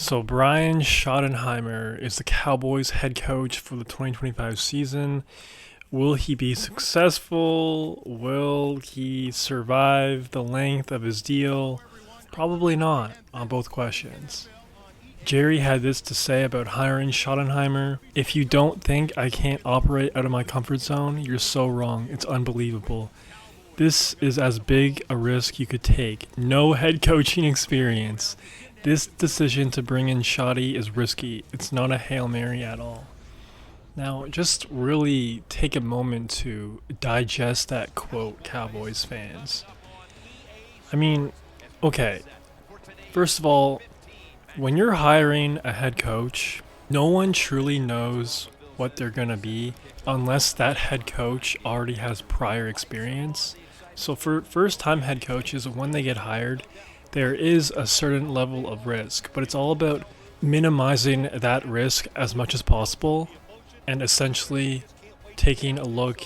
So Brian Schottenheimer is the Cowboys head coach for the 2025 season. Will he be successful? Will he survive the length of his deal? Probably not on both questions. Jerry had this to say about hiring Schottenheimer. If you don't think I can't operate out of my comfort zone, you're so wrong. It's unbelievable. This is as big a risk you could take. No head coaching experience. This decision to bring in Shoddy is risky. It's not a Hail Mary at all. Now, just really take a moment to digest that quote, Cowboys fans. I mean, okay, first of all, when you're hiring a head coach, no one truly knows what they're going to be unless that head coach already has prior experience. So for first-time head coaches, when they get hired, there is a certain level of risk, but it's all about minimizing that risk as much as possible and essentially taking a look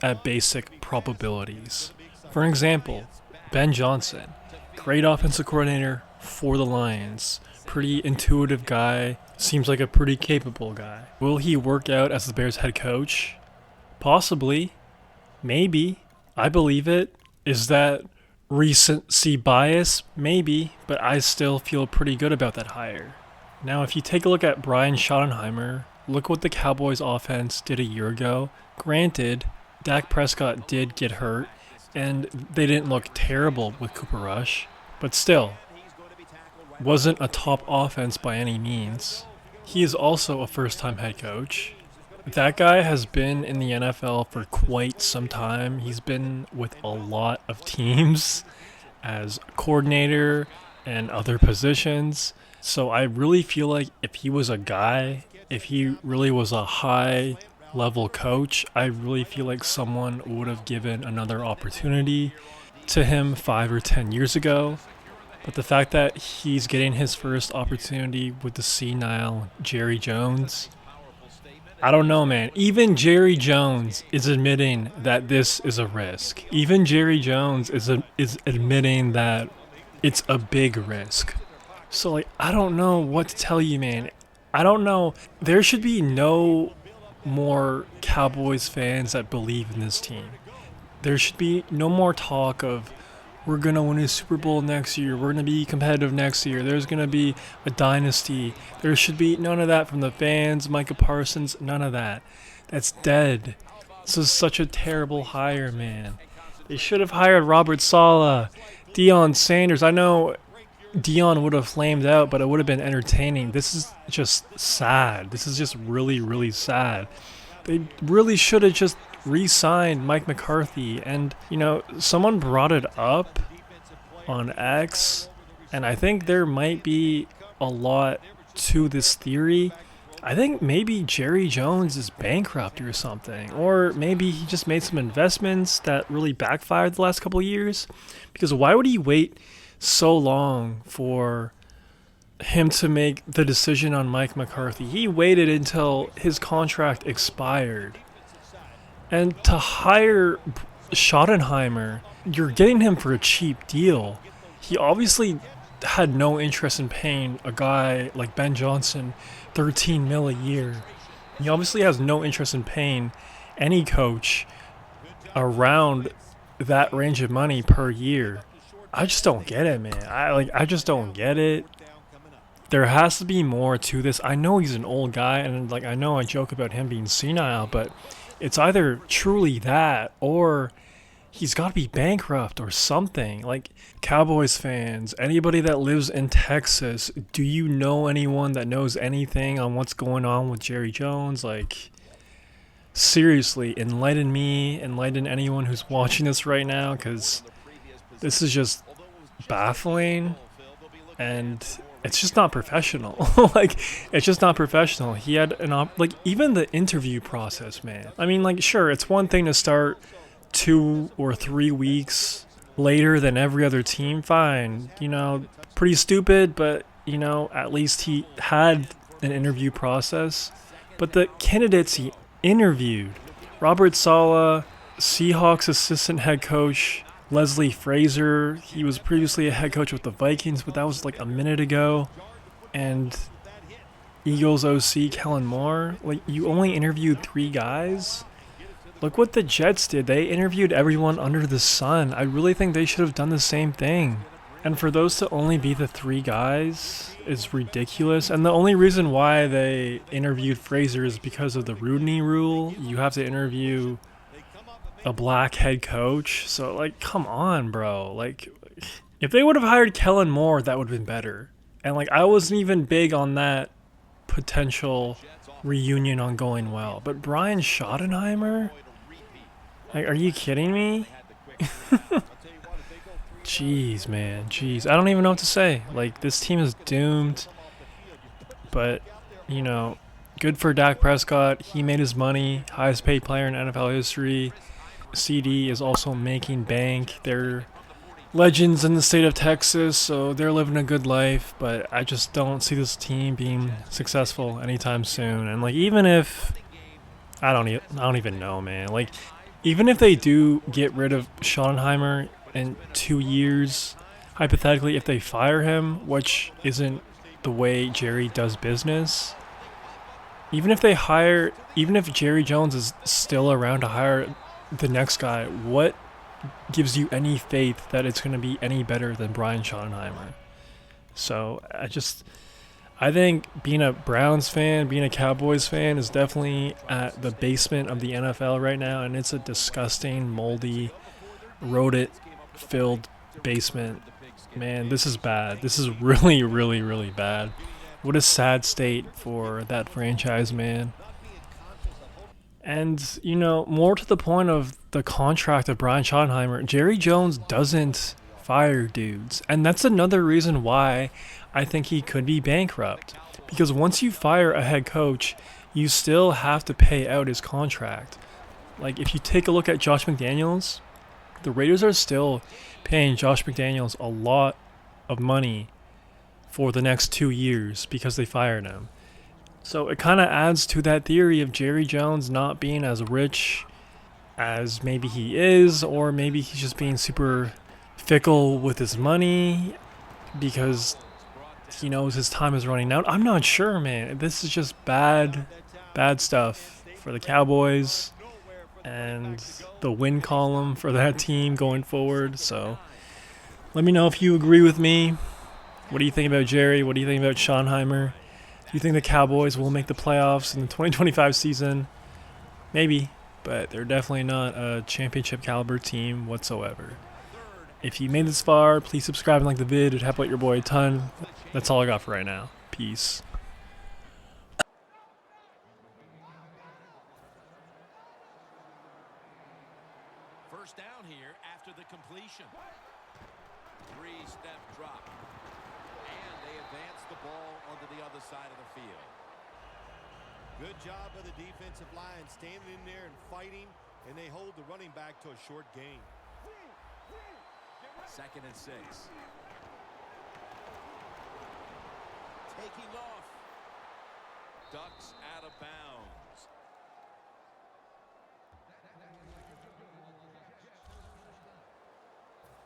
at basic probabilities. For example, Ben Johnson, great offensive coordinator for the Lions, pretty intuitive guy, seems like a pretty capable guy. Will he work out as the Bears head coach? Possibly, maybe. I believe it. Is that recency bias? Maybe, but I still feel pretty good about that hire. Now, if you take a look at Brian Schottenheimer, look what the Cowboys offense did a year ago. Granted, Dak Prescott did get hurt, and they didn't look terrible with Cooper Rush, but still, wasn't a top offense by any means. He is also a first-time head coach. That guy has been in the NFL for quite some time. He's been with a lot of teams as coordinator and other positions. So I really feel like if he was a guy, if he really was a high level coach, I really feel like someone would have given another opportunity to him 5 or 10 years ago. But the fact that he's getting his first opportunity with the senile Jerry Jones, I don't know, man. Even Jerry Jones is admitting that this is a risk. Even Jerry Jones is admitting that it's a big risk. So, I don't know what to tell you, man. I don't know. There should be no more Cowboys fans that believe in this team. There should be no more talk of, we're going to win a Super Bowl next year. We're going to be competitive next year. There's going to be a dynasty. There should be none of that from the fans, Micah Parsons, none of that. That's dead. This is such a terrible hire, man. They should have hired Robert Saleh, Deion Sanders. I know Deion would have flamed out, but it would have been entertaining. This is just sad. This is just really, really sad. They really should have just re-signed Mike McCarthy, and someone brought it up on X, and I think there might be a lot to this theory. I think maybe Jerry Jones is bankrupt or something, or maybe he just made some investments that really backfired the last couple of years, because why would he wait so long for him to make the decision on Mike McCarthy? He waited until his contract expired. And to hire Schottenheimer, you're getting him for a cheap deal. He obviously had no interest in paying a guy like Ben Johnson $13 million a year. He obviously has no interest in paying any coach around that range of money per year. I just don't get it, man. I just don't get it. There has to be more to this. I know he's an old guy, and I know I joke about him being senile, but it's either truly that or he's got to be bankrupt or something. Cowboys fans, anybody that lives in Texas, do you know anyone that knows anything on what's going on with Jerry Jones? Seriously, enlighten me, enlighten anyone who's watching this right now, because this is just baffling, and it's just not professional. It's just not professional. He had even the interview process, man. I mean, sure, it's one thing to start 2 or 3 weeks later than every other team. Fine. Pretty stupid, but, at least he had an interview process. But the candidates he interviewed, Robert Saleh, Seahawks assistant head coach Leslie Frazier, he was previously a head coach with the Vikings, but that was a minute ago. and Eagles OC Kellen Moore. Like, you only interviewed 3 guys. Look what the Jets did. They interviewed everyone under the sun. I really think they should have done the same thing. And for those to only be the 3 guys is ridiculous. And the only reason why they interviewed Fraser is because of the Rooney rule. You have to interview a black head coach. So, like, come on, bro. Like, if they would have hired Kellen Moore, that would have been better. And, like, I wasn't even big on that potential reunion on going well. But Brian Schottenheimer? Like, are you kidding me? Jeez, man. Jeez. I don't even know what to say. Like, this team is doomed. But, you know, good for Dak Prescott. He made his money. Highest paid player in NFL history. CD is also making bank. They're legends in the state of Texas, so they're living a good life. But I just don't see this team being successful anytime soon. And, like, even if... I don't even know, man. Like, even if they do get rid of Schottenheimer in 2 years, hypothetically, if they fire him, which isn't the way Jerry does business, even if Jerry Jones is still around to hire the next guy, what gives you any faith that it's going to be any better than Brian Schottenheimer? So I think being a Browns fan, being a Cowboys fan is definitely at the basement of the NFL right now, and it's a disgusting, moldy, rodent-filled basement. Man, this is bad. This is really, really, really bad. What a sad state for that franchise, man. And, you know, more to the point of the contract of Brian Schottenheimer, Jerry Jones doesn't fire dudes. And that's another reason why I think he could be bankrupt. Because once you fire a head coach, you still have to pay out his contract. Like, if you take a look at Josh McDaniels, the Raiders are still paying Josh McDaniels a lot of money for the next 2 years because they fired him. So it kind of adds to that theory of Jerry Jones not being as rich as maybe he is, or maybe he's just being super fickle with his money because he knows his time is running out. I'm not sure, man. This is just bad stuff for the Cowboys and the win column for that team going forward. So let me know if you agree with me. What do you think about Jerry? What do you think about Schottenheimer? Do you think the Cowboys will make the playoffs in the 2025 season? Maybe, but they're definitely not a championship caliber team whatsoever. If you made this far, please subscribe and like the vid. It'd help out your boy a ton. That's all I got for right now. Peace. First down here after the completion. 3-step drop. And they advance the ball onto the other side of the field. Good job of the defensive line standing in there and fighting, and they hold the running back to a short gain. 2nd and 6. Taking off. Ducks out of bounds.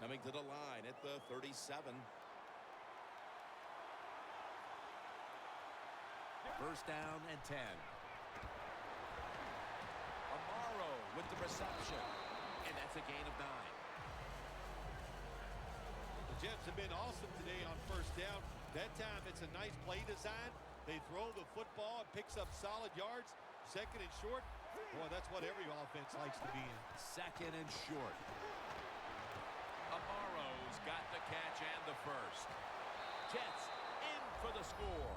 Coming to the line at the 37. First down and 10. Amaro with the reception. And that's a gain of 9. The Jets have been awesome today on first down. That time it's a nice play design. They throw the football. It picks up solid yards. 2nd and short. Boy, that's what every offense likes to be in. 2nd and short. Amaro's got the catch and the first. Jets in for the score.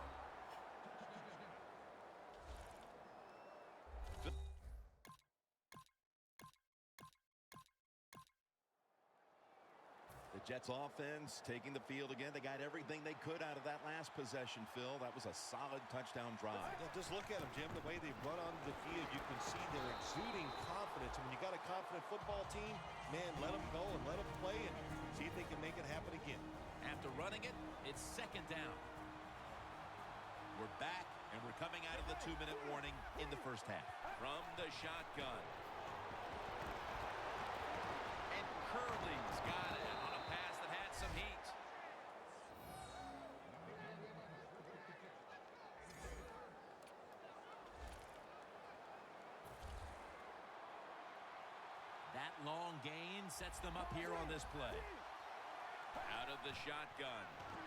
The Jets offense taking the field again. They got everything they could out of that last possession, Phil. That was a solid touchdown drive. Just look at them, Jim. The way they run onto the field, you can see they're exuding confidence. And when you got a confident football team, man, let them go and let them play and see if they can make it happen again. After running it, it's 2nd down. We're back, and we're coming out of the 2-minute warning in the first half. From the shotgun. And Curley's got it on a pass that had some heat. long gain sets them up here on this play. Out of the shotgun.